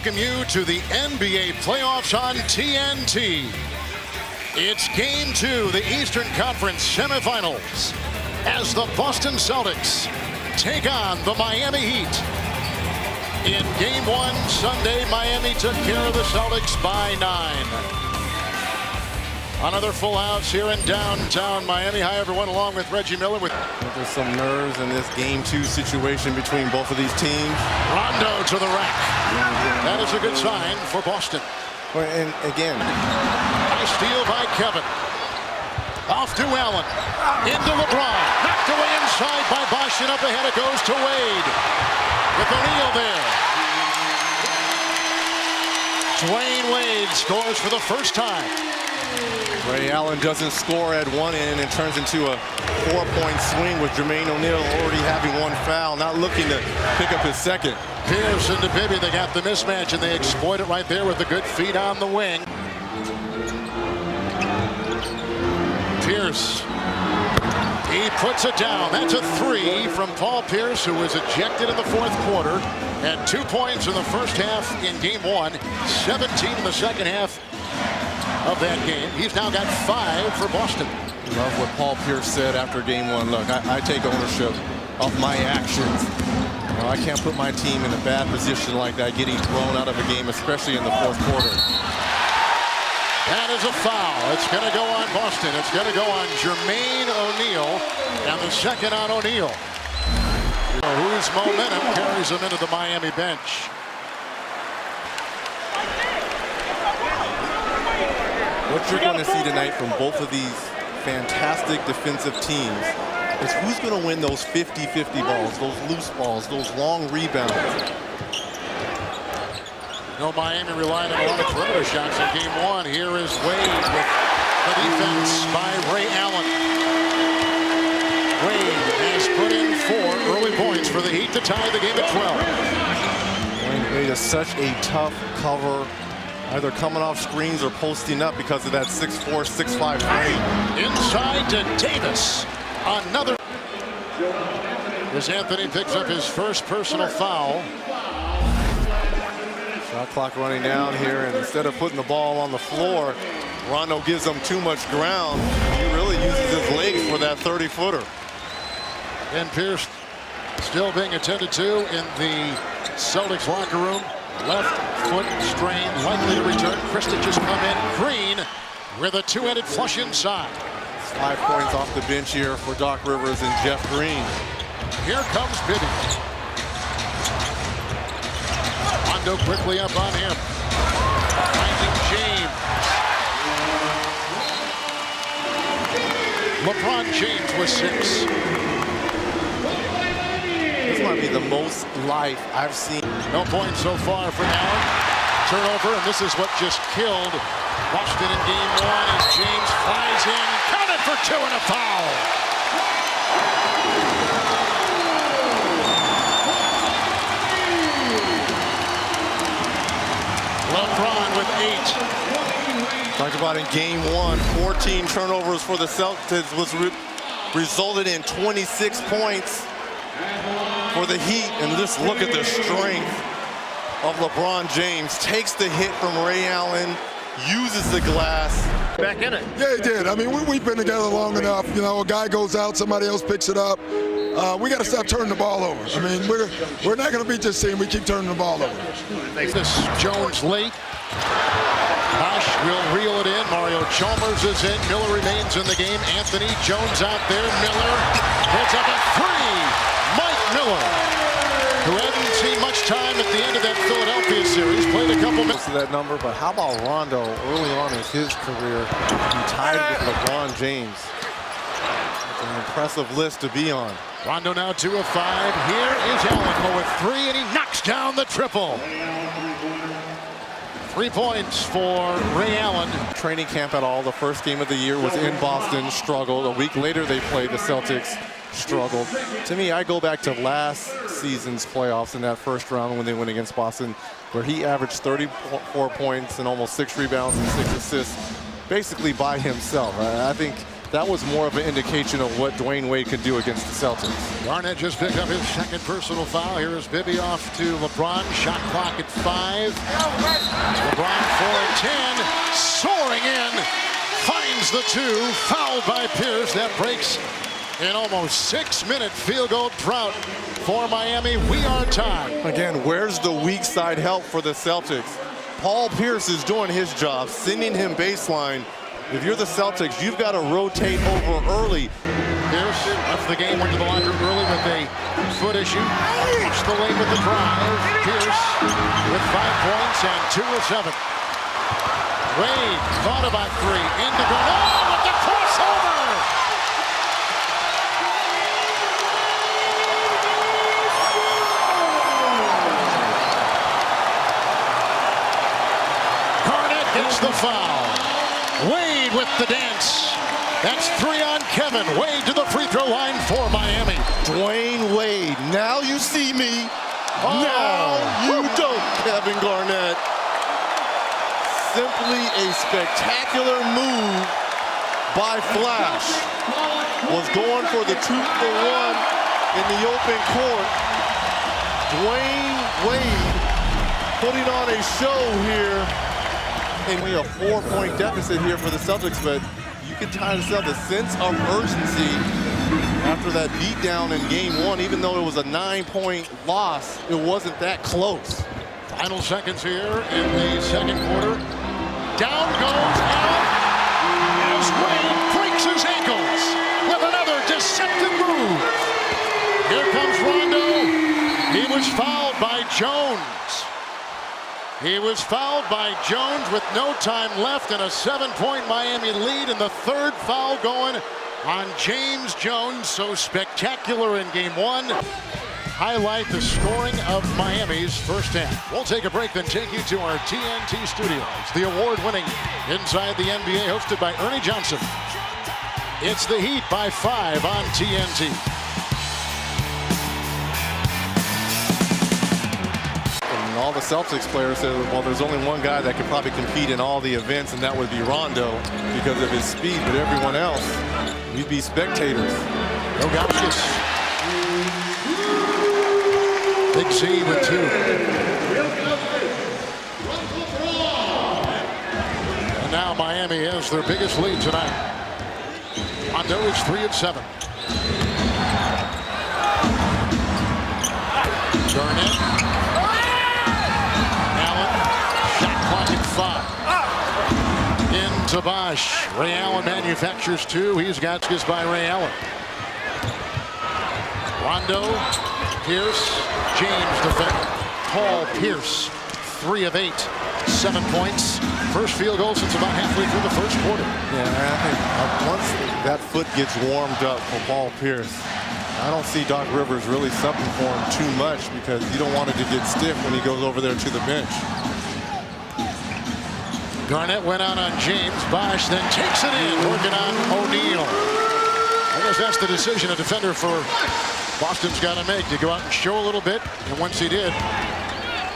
Welcome you to the NBA playoffs on TNT. It's Game 2, the Eastern Conference semifinals, as the Boston Celtics take on the Miami Heat. In Game 1 Sunday, Miami took care of the Celtics by 9. Another full house here in downtown Miami. Hi, everyone, along with Reggie Miller. There's some nerves in this Game 2 situation between both of these teams. Rondo to the rack. That is a good sign for Boston. Well, and again, nice steal by Kevin. Off to Allen. Into LeBron. Knocked away inside by Bosh, and up ahead it goes to Wade. With O'Neal there. Dwayne Wade scores for the first time. Ray Allen doesn't score at one end and turns into a 4-point swing with Jermaine O'Neal already having one foul, not looking to pick up his second. Pierce into Bibby, they got the mismatch and they exploit it right there with the good feet on the wing. Pierce, he puts it down. That's a 3 from Paul Pierce, who was ejected in the fourth quarter. Had 2 points in the first half in Game 1, 17 in the second half of that game. He's now got 5 for Boston. Love what Paul Pierce said after Game 1. Look, I take ownership of my actions. You know, I can't put my team in a bad position like that, getting thrown out of a game, especially in the fourth quarter. That is a foul. It's going to go on Boston. It's going to go on Jermaine O'Neal, and the second on O'Neal, whose momentum carries him into the Miami bench. What you're going to see tonight from both of these fantastic defensive teams is who's going to win those 50-50 balls, those loose balls, those long rebounds. No, Miami relied on a lot of perimeter shots in Game 1. Here is Wade with the defense by Ray Allen. Wade has put in 4 early points for the Heat to tie the game at 12. Wade is such a tough cover, either coming off screens or posting up because of that 6'4", 6'5" frame. Inside to Davis. Another. As Anthony picks up his first personal foul. Shot clock running down here, and instead of putting the ball on the floor, Rondo gives him too much ground. He really uses his legs for that 30-footer. And Pierce still being attended to in the Celtics locker room. Left foot strain, likely to return. Kristich has come in. Green with a two-handed flush inside. 5 points off the bench here for Doc Rivers and Jeff Green. Here comes Bibby. Rondo quickly up on him. Finding James. LeBron James with 6. This might be the most life I've seen. No points so far for Allen. Turnover, and this is what just killed Boston in Game 1 as James flies in. Counted for 2 and a foul. LeBron with 8. Talked about in Game 1, 14 turnovers for the Celtics resulted in 26 points for the Heat. And just look at the strength of LeBron James. Takes the hit from Ray Allen, uses the glass. Back in it. Yeah, he did. I mean, we've been together long enough. You know, a guy goes out, somebody else picks it up. We got to stop turning the ball over. I mean, we're not going to beat this team. We keep turning the ball over. This Jones late. Bosh will reel it in. Mario Chalmers is in. Miller remains in the game. Anthony Jones out there. Miller puts up a 3. Mike Miller, who hadn't seen much time at the end of that Philadelphia series, played a couple minutes. To that number, but how about Rondo early on in his career? He tied with LeBron James. It's an impressive list to be on. Rondo now 2 of 5. Here is Allen with 3, and he knocks down the triple. 3 points for Ray Allen. Training camp at all. The first game of the year was in Boston, struggled. A week later, they played the Celtics, struggled. To me, I go back to last season's playoffs in that first round when they went against Boston, where he averaged 34 points and almost 6 rebounds and 6 assists, basically by himself. I think that was more of an indication of what Dwayne Wade could do against the Celtics. Garnett just picked up his second personal foul. Here is Bibby off to LeBron. Shot clock at 5. LeBron 4-10. Soaring in. Finds the 2. Fouled by Pierce. That breaks an almost 6-minute field goal drought for Miami. We are tied. Again, where's the weak side help for the Celtics? Paul Pierce is doing his job, sending him baseline. If you're the Celtics, you've got to rotate over early. Pierce left the game, went to the locker room early with a foot issue. Reached the lane with the drive. Pierce with 5 points and 2 of 7. Wade thought about 3. Into Garnett with the crossover. Garnett gets the foul. Wade with the dance. That's 3 on Kevin. Wade to the free throw line for Miami. Dwayne Wade, now you see me. Now you don't, Kevin Garnett. Simply a spectacular move by Flash. Was going for the 2-for-1 in the open court. Dwayne Wade putting on a show here. And we have a 4-point deficit here for the Celtics, but you can tell the sense of urgency after that beatdown in game 1. Even though it was a 9-point loss, it wasn't that close. Final seconds here in the second quarter. Down goes Allen as Wade breaks his ankles with another deceptive move. Here comes Rondo. He was fouled by Jones. He was fouled by Jones with no time left and a 7-point Miami lead, and the third foul going on James Jones. So spectacular in game 1. Highlight the scoring of Miami's first half. We'll take a break, then take you to our TNT studios. The award-winning Inside the NBA, hosted by Ernie Johnson. It's the Heat by 5 on TNT. All the Celtics players said, well, there's only one guy that could probably compete in all the events, and that would be Rondo because of his speed. But everyone else, we'd be spectators. Nogauskas. Big Z with 2. And now Miami has their biggest lead tonight. Rondo is 3 of 7. Garnett. To Bosch. Ray Allen manufactures 2. He's got this by Ray Allen. Rondo, Pierce, James defender. Paul Pierce, 3 of 8, 7 points. First field goal since about halfway through the first quarter. Yeah, I think once that foot gets warmed up for Paul Pierce, I don't see Doc Rivers really subbing for him too much because you don't want it to get stiff when he goes over there to the bench. Garnett went out on James. Bosch then takes it in, working on O'Neal. I guess that's the decision a defender for Boston's got to make, to go out and show a little bit, and once he did.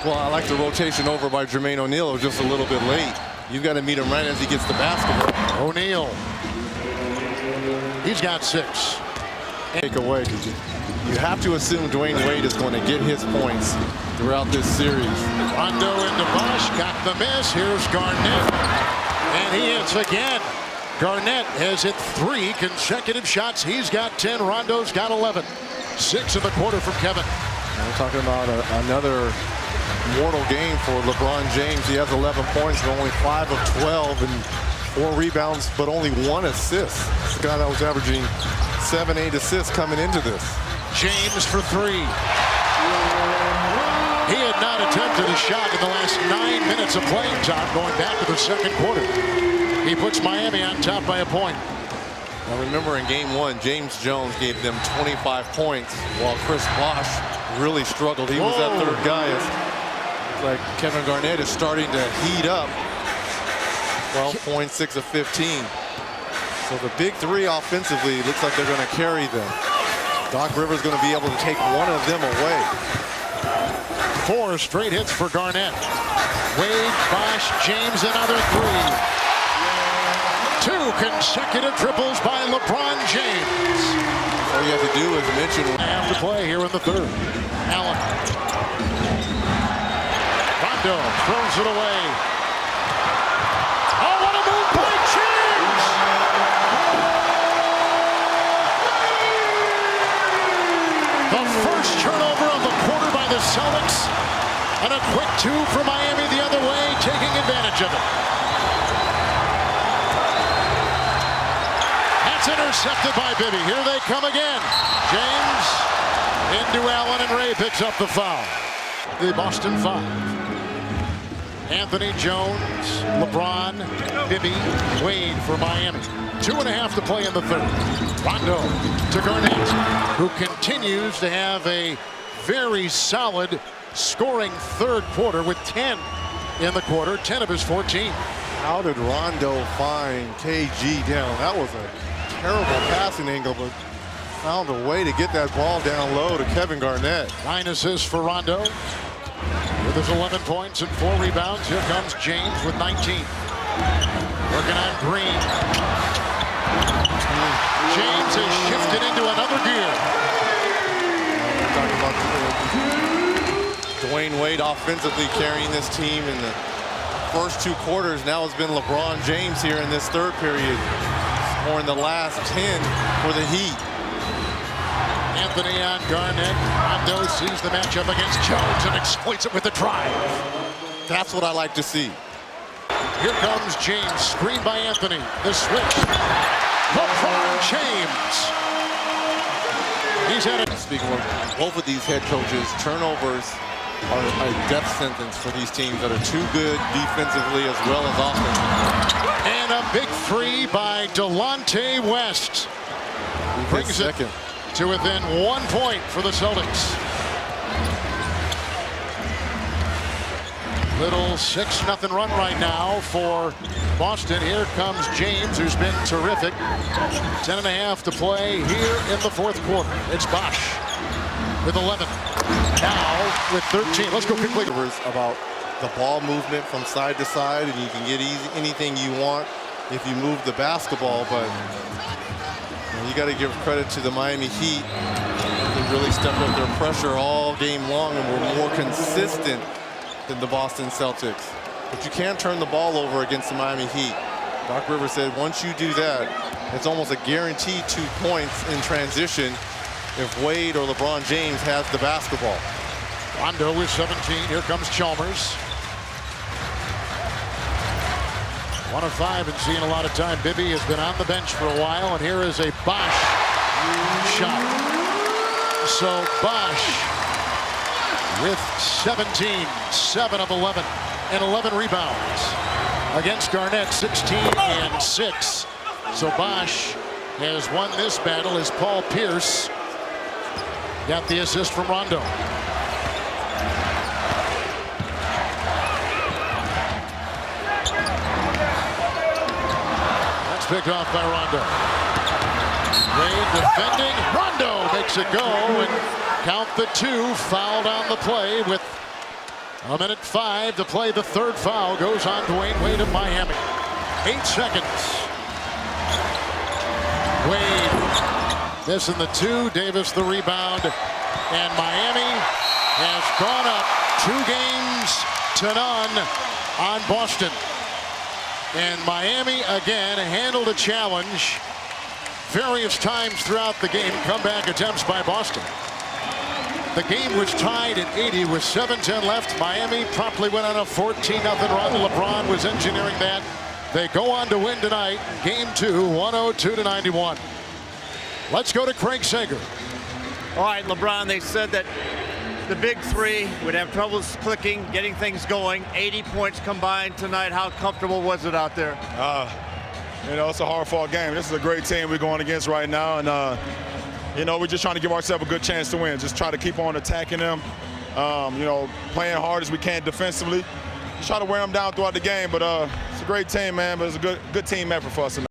Well, I like the rotation over by Jermaine O'Neal. It was just a little bit late. You've got to meet him right as he gets the basketball. O'Neal. He's got 6. Take away, because you have to assume Dwayne Wade is going to get his points throughout this series. Rondo into Bosch, got the miss. Here's Garnett, and he hits again. Garnett has hit 3 consecutive shots. He's got 10. Rondo's got 11. 6 in the quarter from Kevin. We're talking about another mortal game for LeBron James. He has 11 points, but only 5 of 12 and 4 rebounds, but only 1 assist. This guy that was averaging 7-8 assists coming into this. James for 3. He had not attempted a shot in the last 9 minutes of playing time going back to the second quarter. He puts Miami on top by a point. Now remember in game 1, James Jones gave them 25 points while Chris Bosh really struggled. He was that third guy. It's like Kevin Garnett is starting to heat up. 12 points, 6 of 15. So the big 3 offensively looks like they're going to carry them. Doc Rivers going to be able to take one of them away. 4 straight hits for Garnett. Wade, Bosch, James, another 3. 2 consecutive triples by LeBron James. All you have to do is mention. Have to play here in the third. Allen. Rondo throws it away. Oh, what a move by James! The first turnover of the quarter by the Celtics. And a quick 2 for Miami the other way, taking advantage of it. That's intercepted by Bibby. Here they come again. James into Allen, and Ray picks up the foul. The Boston 5. Anthony Jones, LeBron, Bibby, Wade for Miami. 2.5 to play in the third. Rondo to Garnett, who continues to have a very solid scoring third quarter with 10 in the quarter, 10 of his 14. How did Rondo find KG down? That was a terrible passing angle, but found a way to get that ball down low to Kevin Garnett. 9 assists for Rondo with his 11 points and 4 rebounds. Here comes James with 19. Working on Green. James has shifted into another gear. Talking about Dwayne Wade offensively carrying this team in the first 2 quarters. Now it's been LeBron James here in this third period, scoring the last 10 for the Heat. Anthony on Garnett. Rondo sees the matchup against Jones and exploits it with a drive. That's what I like to see. Here comes James, screened by Anthony. The switch. LeBron James. He's had it. Speaking of both of these head coaches, turnovers are a death sentence for these teams that are too good defensively as well as offensively. And a big 3 by Delonte West. Brings it to within 1 point for the Celtics. Little 6-0 run right now for Boston. Here comes James, who's been terrific. 10.5 to play here in the fourth quarter. It's Bosch with 11. Now with 13. Let's go quickly. About the ball movement from side to side, and you can get anything you want if you move the basketball, but you got to give credit to the Miami Heat. They really stepped up their pressure all game long and were more consistent than the Boston Celtics. But you can't turn the ball over against the Miami Heat. Doc Rivers said once you do that, it's almost a guaranteed 2 points in transition if Wade or LeBron James has the basketball. Rondo with 17. Here comes Chalmers. 1 of 5 and seeing a lot of time. Bibby has been on the bench for a while, and here is a Bosch shot. So Bosch with 17, 7 of 11, and 11 rebounds. Against Garnett, 16 and 6. So Bosch has won this battle as Paul Pierce got the assist from Rondo. That's picked off by Rondo. Wade defending. Rondo makes it go, and count the 2. Fouled on the play with 1:05 to play. The third foul goes on Dwayne Wade of Miami. 8 seconds. Wade missing the 2. Davis the rebound. And Miami has gone up 2-0 on Boston. And Miami again handled a challenge various times throughout the game. Comeback attempts by Boston. The game was tied at 80 with 7:10 left. Miami promptly went on a 14-0 run. LeBron was engineering that. They go on to win tonight. Game 2, 102-91. Let's go to Craig Sager. All right, LeBron, they said that the big 3 would have troubles clicking, getting things going. 80 points combined tonight. How comfortable was it out there? You know, it's a hard-fought game. This is a great team we're going against right now, and you know, we're just trying to give ourselves a good chance to win. Just try to keep on attacking them. You know, playing hard as we can defensively. Just try to wear them down throughout the game. But it's a great team, man. But it's a good team effort for us tonight.